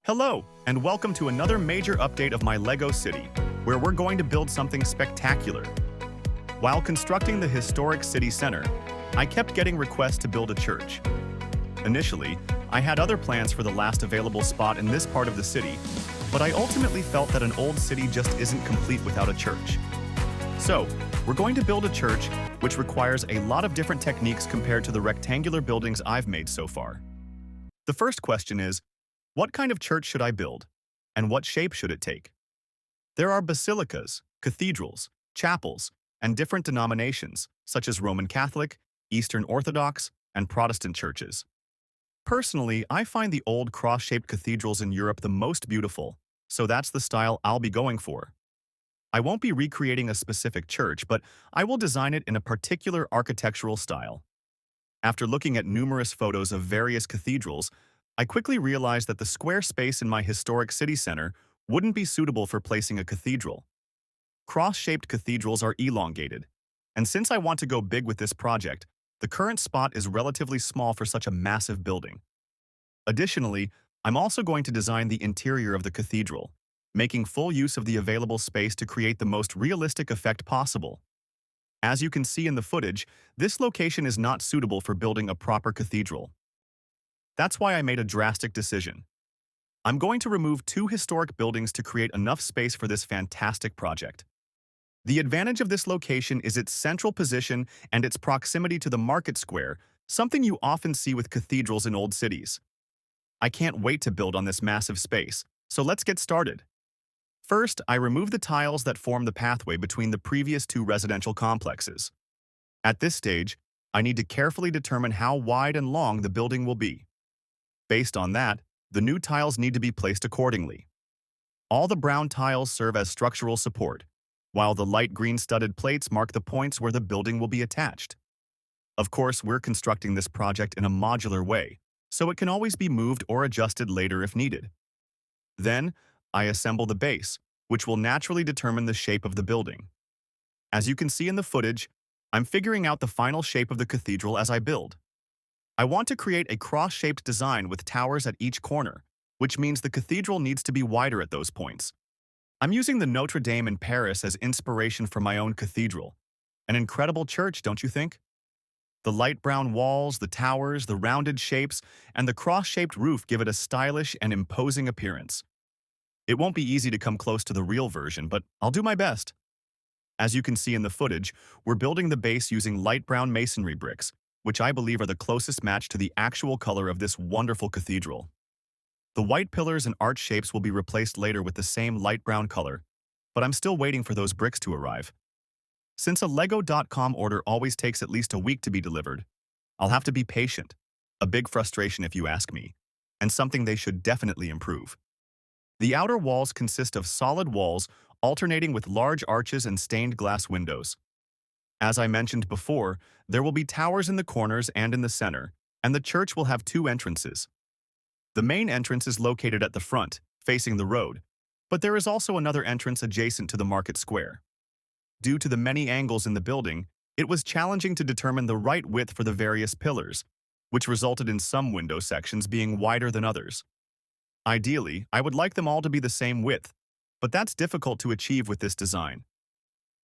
Hello, and welcome to another major update of my LEGO city, where we're going to build something spectacular. While constructing the historic city center, I kept getting requests to build a church. Initially, I had other plans for the last available spot in this part of the city, but I ultimately felt that an old city just isn't complete without a church. So, we're going to build a church, which requires a lot of different techniques compared to the rectangular buildings I've made so far. The first question is, what kind of church should I build, and what shape should it take? There are basilicas, cathedrals, chapels, and different denominations, such as Roman Catholic, Eastern Orthodox, and Protestant churches. Personally, I find the old cross-shaped cathedrals in Europe the most beautiful, so that's the style I'll be going for. I won't be recreating a specific church, but I will design it in a particular architectural style. After looking at numerous photos of various cathedrals, I quickly realized that the square space in my historic city center wouldn't be suitable for placing a cathedral. Cross-shaped cathedrals are elongated, and since I want to go big with this project, the current spot is relatively small for such a massive building. Additionally, I'm also going to design the interior of the cathedral, making full use of the available space to create the most realistic effect possible. As you can see in the footage, this location is not suitable for building a proper cathedral. That's why I made a drastic decision. I'm going to remove two historic buildings to create enough space for this fantastic project. The advantage of this location is its central position and its proximity to the market square, something you often see with cathedrals in old cities. I can't wait to build on this massive space, so let's get started. First, I remove the tiles that form the pathway between the previous two residential complexes. At this stage, I need to carefully determine how wide and long the building will be. Based on that, the new tiles need to be placed accordingly. All the brown tiles serve as structural support, while the light green studded plates mark the points where the building will be attached. Of course, we're constructing this project in a modular way, so it can always be moved or adjusted later if needed. Then, I assemble the base, which will naturally determine the shape of the building. As you can see in the footage, I'm figuring out the final shape of the cathedral as I build. I want to create a cross-shaped design with towers at each corner, which means the cathedral needs to be wider at those points. I'm using the Notre Dame in Paris as inspiration for my own cathedral. An incredible church, don't you think? The light brown walls, the towers, the rounded shapes, and the cross-shaped roof give it a stylish and imposing appearance. It won't be easy to come close to the real version, but I'll do my best. As you can see in the footage, we're building the base using light brown masonry bricks, which I believe are the closest match to the actual color of this wonderful cathedral. The white pillars and arch shapes will be replaced later with the same light brown color, but I'm still waiting for those bricks to arrive. Since a Lego.com order always takes at least a week to be delivered, I'll have to be patient, a big frustration if you ask me, and something they should definitely improve. The outer walls consist of solid walls alternating with large arches and stained glass windows. As I mentioned before, there will be towers in the corners and in the center, and the church will have two entrances. The main entrance is located at the front, facing the road, but there is also another entrance adjacent to the market square. Due to the many angles in the building, it was challenging to determine the right width for the various pillars, which resulted in some window sections being wider than others. Ideally, I would like them all to be the same width, but that's difficult to achieve with this design.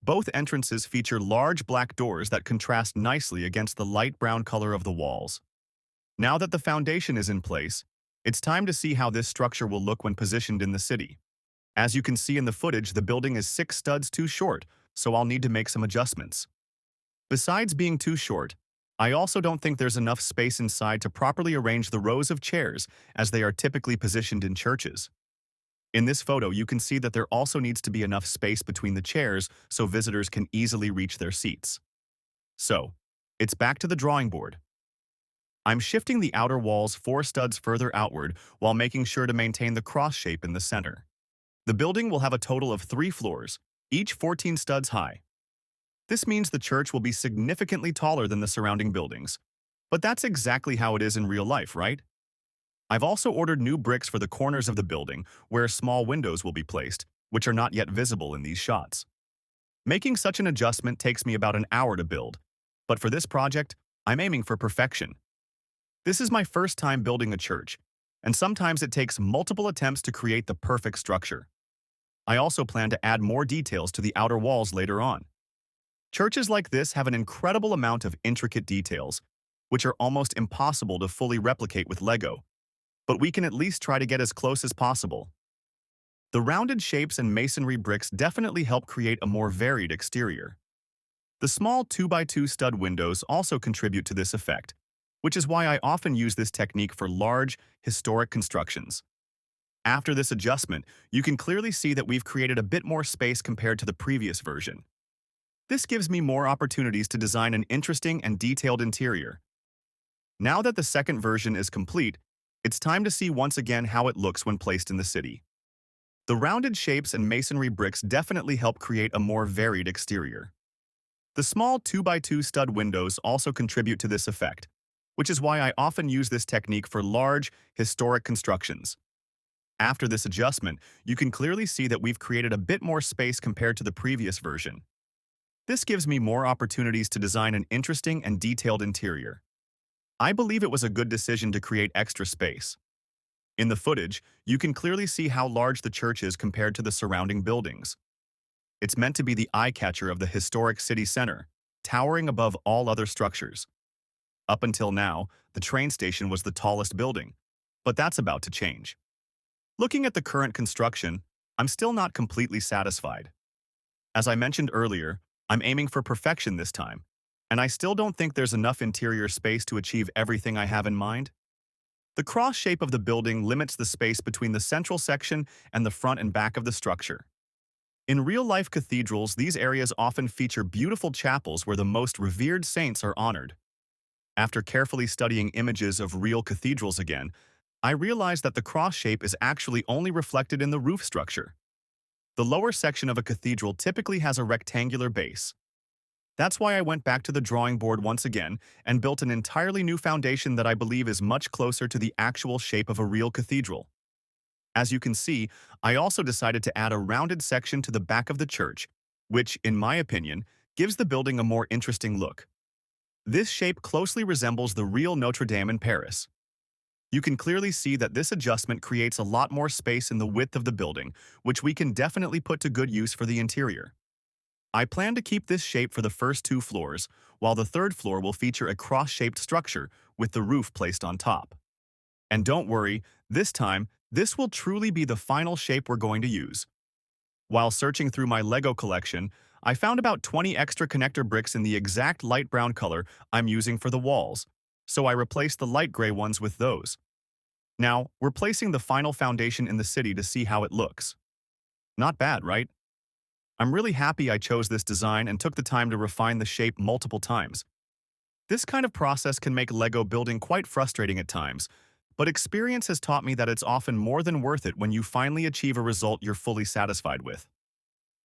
Both entrances feature large black doors that contrast nicely against the light brown color of the walls. Now that the foundation is in place, it's time to see how this structure will look when positioned in the city. As you can see in the footage, the building is 6 studs too short, so I'll need to make some adjustments. Besides being too short, I also don't think there's enough space inside to properly arrange the rows of chairs as they are typically positioned in churches. In this photo, you can see that there also needs to be enough space between the chairs so visitors can easily reach their seats. So, it's back to the drawing board. I'm shifting the outer walls 4 studs further outward while making sure to maintain the cross shape in the center. The building will have a total of 3 floors, each 14 studs high. This means the church will be significantly taller than the surrounding buildings. But that's exactly how it is in real life, right? I've also ordered new bricks for the corners of the building where small windows will be placed, which are not yet visible in these shots. Making such an adjustment takes me about an hour to build, but for this project, I'm aiming for perfection. This is my first time building a church, and sometimes it takes multiple attempts to create the perfect structure. I also plan to add more details to the outer walls later on. Churches like this have an incredible amount of intricate details, which are almost impossible to fully replicate with Lego, but we can at least try to get as close as possible. The rounded shapes and masonry bricks definitely help create a more varied exterior. The small 2x2 stud windows also contribute to this effect, which is why I often use this technique for large, historic constructions. After this adjustment, you can clearly see that we've created a bit more space compared to the previous version. This gives me more opportunities to design an interesting and detailed interior. Now that the second version is complete, it's time to see once again how it looks when placed in the city. The rounded shapes and masonry bricks definitely help create a more varied exterior. The small 2x2 stud windows also contribute to this effect, which is why I often use this technique for large, historic constructions. After this adjustment, you can clearly see that we've created a bit more space compared to the previous version. This gives me more opportunities to design an interesting and detailed interior. I believe it was a good decision to create extra space. In the footage, you can clearly see how large the church is compared to the surrounding buildings. It's meant to be the eye-catcher of the historic city center, towering above all other structures. Up until now, the train station was the tallest building, but that's about to change. Looking at the current construction, I'm still not completely satisfied. As I mentioned earlier, I'm aiming for perfection this time, and I still don't think there's enough interior space to achieve everything I have in mind. The cross shape of the building limits the space between the central section and the front and back of the structure. In real-life cathedrals, these areas often feature beautiful chapels where the most revered saints are honored. After carefully studying images of real cathedrals again, I realized that the cross shape is actually only reflected in the roof structure. The lower section of a cathedral typically has a rectangular base. That's why I went back to the drawing board once again and built an entirely new foundation that I believe is much closer to the actual shape of a real cathedral. As you can see, I also decided to add a rounded section to the back of the church, which, in my opinion, gives the building a more interesting look. This shape closely resembles the real Notre Dame in Paris. You can clearly see that this adjustment creates a lot more space in the width of the building, which we can definitely put to good use for the interior. I plan to keep this shape for the first 2 floors, while the 3rd floor will feature a cross-shaped structure with the roof placed on top. And don't worry, this time, this will truly be the final shape we're going to use. While searching through my Lego collection, I found about 20 extra connector bricks in the exact light brown color I'm using for the walls, so I replaced the light gray ones with those. Now, we're placing the final foundation in the city to see how it looks. Not bad, right? I'm really happy I chose this design and took the time to refine the shape multiple times. This kind of process can make Lego building quite frustrating at times, but experience has taught me that it's often more than worth it when you finally achieve a result you're fully satisfied with.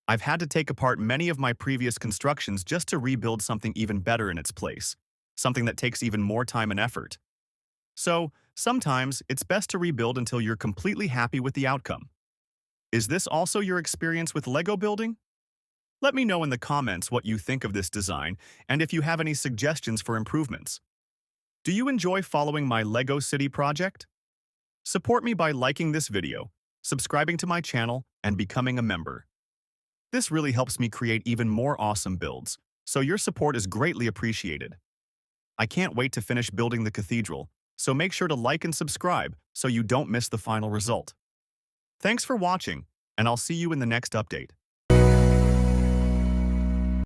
I've had to take apart many of my previous constructions just to rebuild something even better in its place, something that takes even more time and effort. So, sometimes it's best to rebuild until you're completely happy with the outcome. Is this also your experience with Lego building? Let me know in the comments what you think of this design and if you have any suggestions for improvements. Do you enjoy following my Lego City project? Support me by liking this video, subscribing to my channel, and becoming a member. This really helps me create even more awesome builds, so your support is greatly appreciated. I can't wait to finish building the cathedral, so make sure to like and subscribe so you don't miss the final result. Thanks for watching, and I'll see you in the next update.